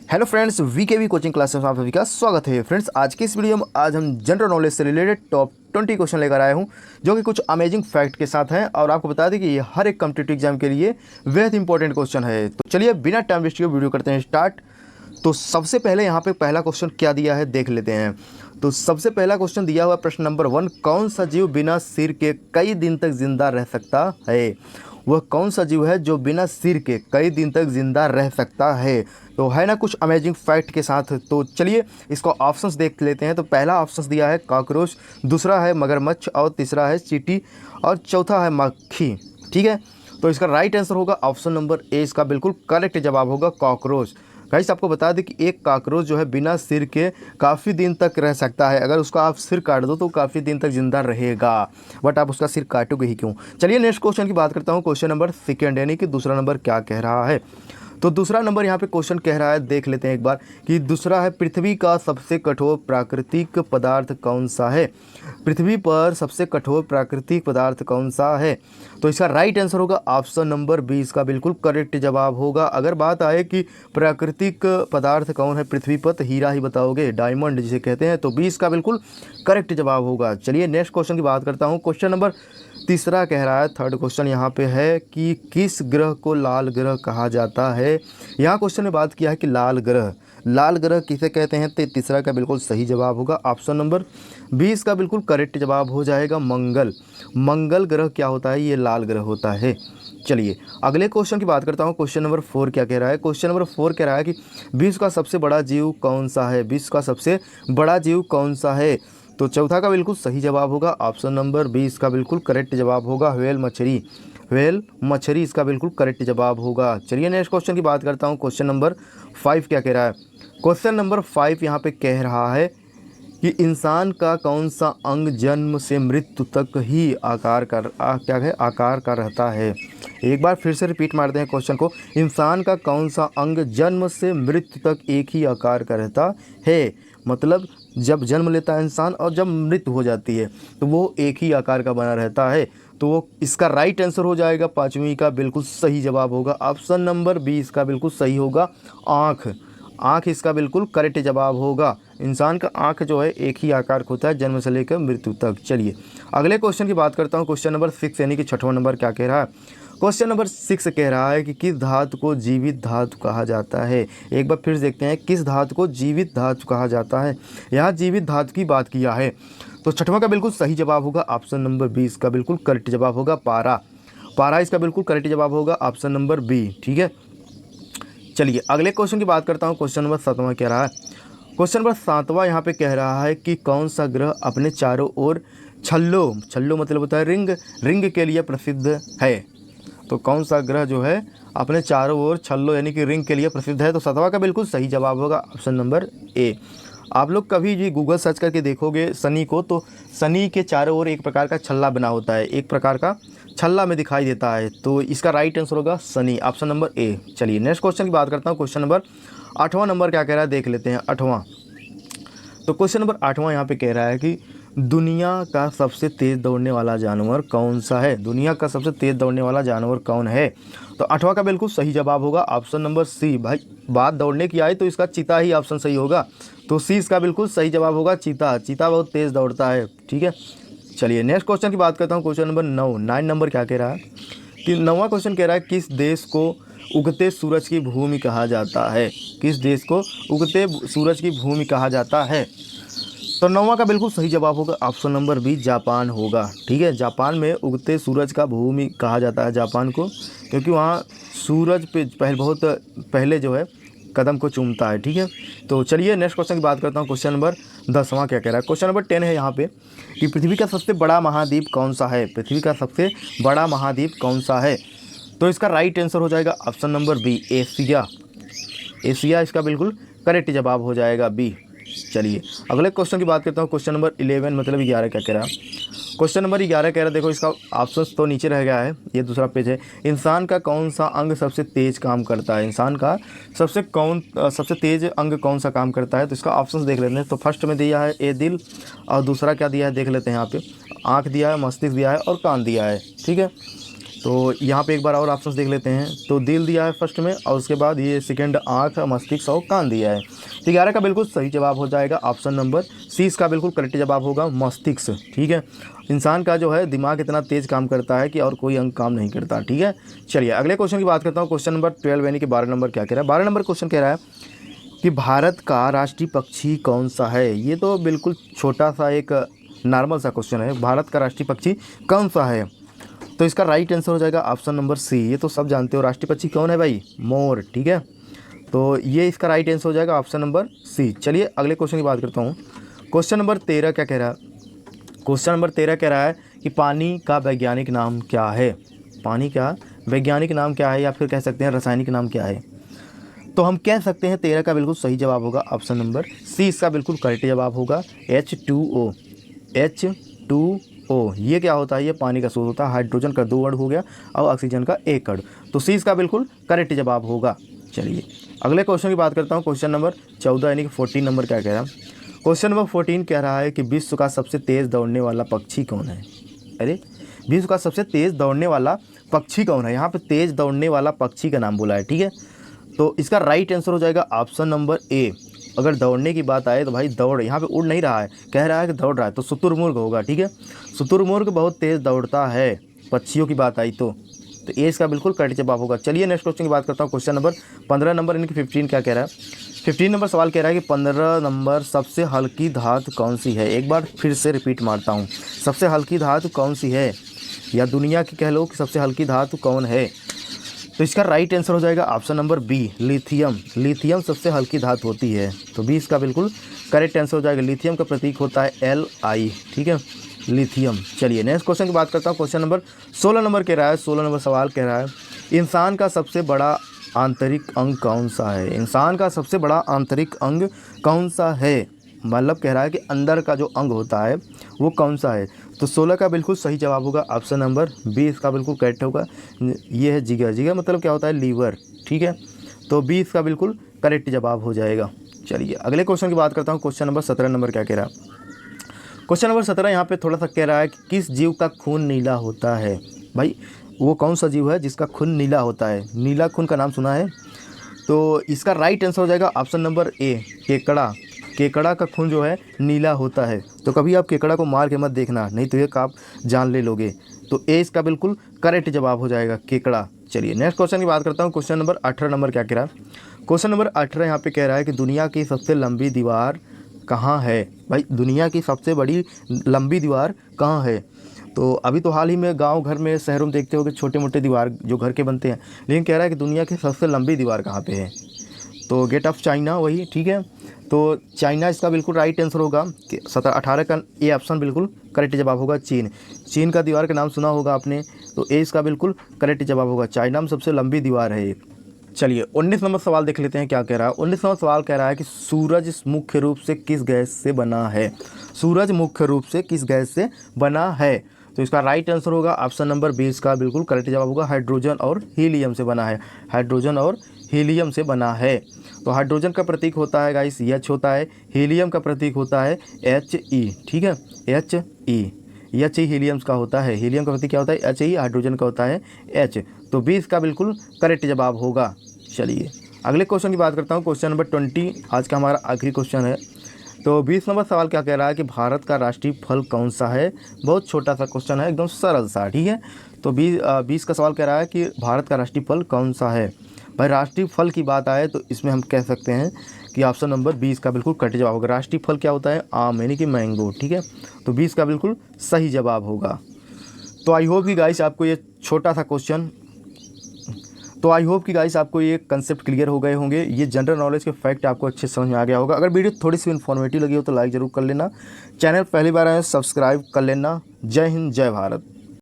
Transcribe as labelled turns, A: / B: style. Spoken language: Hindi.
A: Hello friends, VKV coaching classes में आप सभी का स्वागत है। फ्रेंड्स, आज की इस वीडियो में आज हम जनरल नॉलेज से रिलेटेड टॉप 20 क्वेश्चन लेकर आए हूं, जो कि कुछ अमेजिंग फैक्ट के साथ हैं और आपको बता दें कि ये हर एक कॉम्पिटिटिव एग्जाम के लिए बेहद इंपॉर्टेंट क्वेश्चन है। तो चलिए बिना टाइम वेस्ट किए वीडियो करते हैं स्टार्ट। तो सबसे पहले यहाँ पे पहला क्वेश्चन क्या दिया है देख लेते हैं। तो सबसे पहला क्वेश्चन दिया हुआ प्रश्न नंबर 1, कौन सा जीव बिना सिर के कई दिन तक जिंदा रह सकता है? वह कौन सा जीव है जो बिना सिर के कई दिन तक जिंदा रह सकता है? तो है ना कुछ अमेजिंग फैक्ट के साथ। तो चलिए इसको ऑप्शंस देख लेते हैं। तो पहला ऑप्शंस दिया है कॉकरोच, दूसरा है मगरमच्छ और तीसरा है चींटी और चौथा है मक्खी। ठीक है, तो इसका राइट आंसर होगा ऑप्शन नंबर ए। इसका बिल्कुल करेक्ट जवाब होगा कॉकरोच। गाइस, आपको बता दें कि एक कॉकरोच जो है बिना सिर के काफ़ी दिन तक रह सकता है। अगर उसका आप सिर काट दो तो काफ़ी दिन तक जिंदा रहेगा, बट आप उसका सिर काटोगे ही क्यों? चलिए नेक्स्ट क्वेश्चन की बात करता हूँ। क्वेश्चन नंबर 2 यानी कि दूसरा नंबर क्या कह रहा है। तो दूसरा नंबर यहाँ पे क्वेश्चन कह रहा है, देख लेते हैं एक बार कि दूसरा है, पृथ्वी का सबसे कठोर प्राकृतिक पदार्थ कौन सा है? पृथ्वी पर सबसे कठोर प्राकृतिक पदार्थ कौन सा है? तो इसका राइट आंसर होगा ऑप्शन नंबर बी। इसका बिल्कुल करेक्ट जवाब होगा। अगर बात आए कि प्राकृतिक पदार्थ कौन है पृथ्वी पर, तो हीरा ही बताओगे, डायमंड जिसे कहते हैं। तो बी इसका बिल्कुल करेक्ट जवाब होगा। चलिए नेक्स्ट क्वेश्चन की बात करता हूँ। क्वेश्चन नंबर तीसरा कह रहा है, थर्ड क्वेश्चन यहाँ पे है कि किस ग्रह को लाल ग्रह कहा जाता है? यहाँ क्वेश्चन में बात किया है कि लाल ग्रह किसे कहते हैं? तो तीसरा का बिल्कुल सही जवाब होगा ऑप्शन नंबर 20 का बिल्कुल करेक्ट जवाब हो जाएगा मंगल ग्रह क्या होता है? ये लाल ग्रह होता है। चलिए अगले क्वेश्चन की बात करता हूँ। क्वेश्चन नंबर 4 क्या कह रहा है? क्वेश्चन नंबर 4 कह रहा है कि विश्व का सबसे बड़ा जीव कौन सा है? विश्व का सबसे बड़ा जीव कौन सा है? तो चौथा का बिल्कुल सही जवाब होगा ऑप्शन नंबर 20 का बिल्कुल करेक्ट जवाब होगा व्हेल मछली इसका बिल्कुल करेक्ट जवाब होगा। चलिए नेक्स्ट क्वेश्चन की बात करता हूँ। क्वेश्चन नंबर 5 क्या कह रहा है? क्वेश्चन नंबर 5 यहाँ पे कह रहा है कि इंसान का कौन सा अंग जन्म से मृत्यु तक ही आकार का रहता है? एक बार फिर से रिपीट मारते हैं क्वेश्चन को। इंसान का कौन सा अंग जन्म से मृत्यु तक एक ही आकार का रहता है? मतलब जब जन्म लेता है इंसान और जब मृत्यु हो जाती है तो वो एक ही आकार का बना रहता है। तो वो इसका राइट आंसर हो जाएगा पाँचवीं का बिल्कुल सही जवाब होगा ऑप्शन नंबर 20 का बिल्कुल सही होगा आँख इसका बिल्कुल करेक्ट जवाब होगा। इंसान का आँख जो है एक ही आकार का होता है जन्म से लेकर मृत्यु तक। चलिए अगले क्वेश्चन की बात करता हूँ। क्वेश्चन नंबर 6 यानी कि छठवां नंबर क्या कह रहा है? क्वेश्चन नंबर 6 कह रहा है कि किस धातु को जीवित धातु कहा जाता है? एक बार फिर देखते हैं, किस धातु को जीवित धातु कहा जाता है? यहाँ जीवित धातु की बात किया है। तो छठवां का बिल्कुल सही जवाब होगा ऑप्शन नंबर 20 का बिल्कुल करेक्ट जवाब होगा पारा इसका बिल्कुल करेक्ट जवाब होगा ऑप्शन नंबर बी। ठीक है, चलिए अगले क्वेश्चन की बात करता हूँ। क्वेश्चन नंबर 7वां कह रहा है। क्वेश्चन नंबर 7वां यहाँ पे कह रहा है कि कौन सा ग्रह अपने चारों ओर छल्लो मतलब होता है रिंग के लिए प्रसिद्ध है? तो कौन सा ग्रह जो है अपने चारों ओर छल्लो यानी कि रिंग के लिए प्रसिद्ध है? तो 7वां का बिल्कुल सही जवाब होगा ऑप्शन नंबर ए। आप लोग कभी भी गूगल सर्च करके देखोगे शनि को, तो शनि के चारों ओर एक प्रकार का छल्ला बना होता है, एक प्रकार का छल्ला में दिखाई देता है। तो इसका राइट आंसर होगा शनि ऑप्शन नंबर ए। चलिए नेक्स्ट क्वेश्चन की बात करता हूँ। क्वेश्चन नंबर 8वां नंबर क्या कह रहा है देख लेते हैं। 8वां, तो क्वेश्चन नंबर 8वां यहाँ पे कह रहा है कि दुनिया का सबसे तेज़ दौड़ने वाला जानवर कौन सा है? दुनिया का सबसे तेज़ दौड़ने वाला जानवर कौन है? तो 8वां का बिल्कुल सही जवाब होगा ऑप्शन नंबर सी। भाई बात दौड़ने की आई तो इसका चीता ही ऑप्शन सही होगा। तो सी इसका बिल्कुल सही जवाब होगा चीता बहुत तेज़ दौड़ता है। ठीक है, चलिए नेक्स्ट क्वेश्चन की बात करता हूँ। क्वेश्चन नंबर 9 नंबर क्या कह रहा है कि 9वां क्वेश्चन कह रहा है किस देश को उगते सूरज की भूमि कहा जाता है? किस देश को उगते सूरज की भूमि कहा जाता है? तो 9वां का बिल्कुल सही जवाब होगा ऑप्शन नंबर बी, जापान होगा। ठीक है, जापान में उगते सूरज का भूमि कहा जाता है जापान को, क्योंकि वहाँ सूरज पे बहुत पहले जो है कदम को चूमता है। ठीक है, तो चलिए नेक्स्ट क्वेश्चन की बात करता हूँ। क्वेश्चन नंबर 10वां क्या कह रहा है? क्वेश्चन नंबर 10 है यहाँ पे कि पृथ्वी का सबसे बड़ा महाद्वीप कौन सा है? पृथ्वी का सबसे बड़ा महाद्वीप कौन सा है? तो इसका राइट आंसर हो जाएगा ऑप्शन नंबर बी, एशिया इसका बिल्कुल करेक्ट जवाब हो जाएगा बी। चलिए अगले क्वेश्चन की बात करता हूँ। क्वेश्चन नंबर 11 मतलब 11 क्या कह रहा है? क्वेश्चन नंबर 11 कह रहा है, देखो इसका ऑप्शन तो नीचे रह गया है, ये दूसरा पेज है। इंसान का कौन सा अंग सबसे तेज काम करता है? इंसान का सबसे तेज अंग कौन सा काम करता है? तो इसका ऑप्शन देख लेते हैं। तो फर्स्ट में दिया है ए दिल, और दूसरा क्या दिया है देख लेते हैं। यहाँ पे आँख दिया है, मस्तिष्क दिया है और कान दिया है। ठीक है, तो यहाँ पे एक बार और ऑप्शन देख लेते हैं। तो दिल दिया है फर्स्ट में, और उसके बाद ये सेकंड आँख, मस्तिष्क और कान दिया है। तो 11 का बिल्कुल सही जवाब हो जाएगा ऑप्शन नंबर सी। इसका बिल्कुल करेक्ट जवाब होगा मस्तिष्क। ठीक है, इंसान का जो है दिमाग इतना तेज़ काम करता है कि और कोई अंग काम नहीं करता। ठीक है, चलिए अगले क्वेश्चन की बात करता हूँ। क्वेश्चन नंबर 12 यानी कि 12 नंबर क्या कह रहा है। 12 नंबर क्वेश्चन कह रहा है कि भारत का राष्ट्रीय पक्षी कौन सा है। ये तो बिल्कुल छोटा सा एक नॉर्मल सा क्वेश्चन है। भारत का राष्ट्रीय पक्षी कौन सा है, तो इसका राइट आंसर हो जाएगा ऑप्शन नंबर सी। ये तो सब जानते हो राष्ट्रीय पक्षी कौन है भाई, मोर। ठीक है, तो ये इसका राइट आंसर हो जाएगा ऑप्शन नंबर सी। चलिए अगले क्वेश्चन की बात करता हूँ। क्वेश्चन नंबर 13 क्या कह रहा है। क्वेश्चन नंबर 13 कह रहा है कि पानी का वैज्ञानिक नाम क्या है। पानी का वैज्ञानिक नाम क्या है, या फिर कह सकते हैं रासायनिक नाम क्या है। तो हम कह सकते हैं 13 का बिल्कुल सही जवाब होगा ऑप्शन नंबर सी। इसका बिल्कुल करेक्ट जवाब होगा H2O। H2O ये क्या होता है, ये पानी का स्रोत होता है। हाइड्रोजन का 2 अणु हो गया और ऑक्सीजन का 1 अणु, तो सी इसका बिल्कुल करेक्ट जवाब होगा। चलिए अगले क्वेश्चन की बात करता हूँ। क्वेश्चन नंबर 14 यानी कि 14 नंबर क्या कह रहा है। क्वेश्चन नंबर 14 कह रहा है कि विश्व का सबसे तेज़ दौड़ने वाला पक्षी कौन है। अरे विश्व का सबसे तेज़ दौड़ने वाला पक्षी कौन है, यहाँ पे तेज़ दौड़ने वाला पक्षी का नाम बोला है। ठीक है, तो इसका राइट आंसर हो जाएगा ऑप्शन नंबर ए। अगर दौड़ने की बात आए तो भाई दौड़, यहाँ पे उड़ नहीं रहा है, कह रहा है कि दौड़ रहा है, तो शुतुरमुर्ग होगा। ठीक है, शुतुरमुर्ग बहुत तेज़ दौड़ता है पक्षियों की बात आई तो ये इसका बिल्कुल करेक्ट जवाब होगा। चलिए नेक्स्ट क्वेश्चन की बात करता हूँ। क्वेश्चन नंबर 15 नंबर यानी कि 15 क्या कह रहा है। 15 नंबर सवाल कह रहा है कि 15 नंबर सबसे हल्की धातु कौन सी है। एक बार फिर से रिपीट मारता हूँ, सबसे हल्की धातु कौन सी है, या दुनिया की कह लो कि सबसे हल्की धातु कौन है। तो इसका राइट आंसर हो जाएगा option number B, lithium. Lithium सबसे हल्की धातु होती है, तो बी इसका बिल्कुल करेक्ट आंसर हो जाएगा। लिथियम का प्रतीक होता है Li। ठीक है, लिथियम। चलिए नेक्स्ट क्वेश्चन की बात करता हूँ। क्वेश्चन नंबर 16 नंबर कह रहा है। 16 नंबर सवाल कह रहा है इंसान का सबसे बड़ा आंतरिक अंग कौन सा है। इंसान का सबसे बड़ा आंतरिक अंग कौन सा है, मतलब कह रहा है कि अंदर का जो अंग होता है वो कौन सा है। तो 16 का बिल्कुल सही जवाब होगा ऑप्शन नंबर बी। इसका बिल्कुल करेक्ट होगा, ये है जिगर। जिगर मतलब क्या होता है, लीवर। ठीक है, तो बी इसका बिल्कुल करेक्ट जवाब हो जाएगा। चलिए अगले क्वेश्चन की बात करता हूँ। क्वेश्चन नंबर 17 नंबर क्या कह रहा है। क्वेश्चन नंबर 17 यहाँ पे थोड़ा सा कह रहा है कि किस जीव का खून नीला होता है। भाई वो कौन सा जीव है जिसका खून नीला होता है। नीला खून का नाम सुना है, तो इसका राइट आंसर हो जाएगा ऑप्शन नंबर ए, केकड़ा। केकड़ा का खून जो है नीला होता है। तो कभी आप केकड़ा को मार के मत देखना, नहीं तो एक आप जान ले लोगे। तो ए इसका बिल्कुल करेक्ट जवाब हो जाएगा, केकड़ा। चलिए नेक्स्ट क्वेश्चन की बात करता हूँ। क्वेश्चन नंबर 18 नंबर क्या कह रहा है। क्वेश्चन नंबर 18 यहाँ पे कह रहा है कि दुनिया की सबसे लंबी दीवार कहाँ है। भाई दुनिया की सबसे बड़ी लंबी दीवार कहाँ है। तो अभी तो हाल ही में गांव घर में शहरों में देखते हो कि छोटे मोटे दीवार जो घर के बनते हैं, लेकिन कह रहा है कि दुनिया की सबसे लंबी दीवार कहाँ पे है। तो गेट ऑफ चाइना वही। ठीक है, तो चाइना इसका बिल्कुल राइट आंसर होगा। 18 का ए ऑप्शन बिल्कुल करेक्ट जवाब होगा, चीन। चीन का दीवार का नाम सुना होगा आपने, तो ए इसका बिल्कुल करेक्ट जवाब होगा। चाइना में सबसे लंबी दीवार है एक। चलिए 19 नंबर सवाल देख लेते हैं क्या कह रहा है। 19 नंबर सवाल कह रहा है कि सूरज मुख्य रूप से किस गैस से बना है। सूरज मुख्य रूप से किस गैस से बना है, तो इसका राइट आंसर होगा ऑप्शन नंबर 20 का बिल्कुल करेक्ट जवाब होगा, हाइड्रोजन और हीलियम से बना है। हाइड्रोजन और हीलियम से बना है। तो हाइड्रोजन का प्रतीक होता है गाइस H होता है, हीलियम का प्रतीक होता है He। ठीक है, He हीलियम का होता है। हीलियम का प्रतीक क्या होता है, He। हाइड्रोजन का होता है H। तो 20 का बिल्कुल करेक्ट जवाब होगा। चलिए अगले क्वेश्चन की बात करता हूँ। क्वेश्चन नंबर 20 आज का हमारा आखिरी क्वेश्चन है। तो 20 नंबर सवाल क्या कह रहा है कि भारत का राष्ट्रीय फल कौन सा है। बहुत छोटा सा क्वेश्चन है, एकदम सरल सा। ठीक है, तो 20 का सवाल कह रहा है कि भारत का राष्ट्रीय फल कौन सा है। भाई राष्ट्रीय फल की बात आए तो इसमें हम कह सकते हैं कि ऑप्शन नंबर 20 का बिल्कुल करेक्ट जवाब होगा। राष्ट्रीय फल क्या होता है, आम यानी कि मैंगो। ठीक है, तो 20 का बिल्कुल सही जवाब होगा। तो आई होप कि गाइस आपको ये छोटा सा क्वेश्चन, तो आई होप कि गाइस आपको ये कंसेप्ट क्लियर हो गए होंगे। ये जनरल नॉलेज के फैक्ट आपको अच्छे समझ में आ गया होगा। अगर वीडियो थोड़ी सी इन्फॉर्मेटिव लगी हो तो लाइक ज़रूर कर लेना। चैनल पहली बार आए सब्सक्राइब कर लेना। जय हिंद, जय भारत।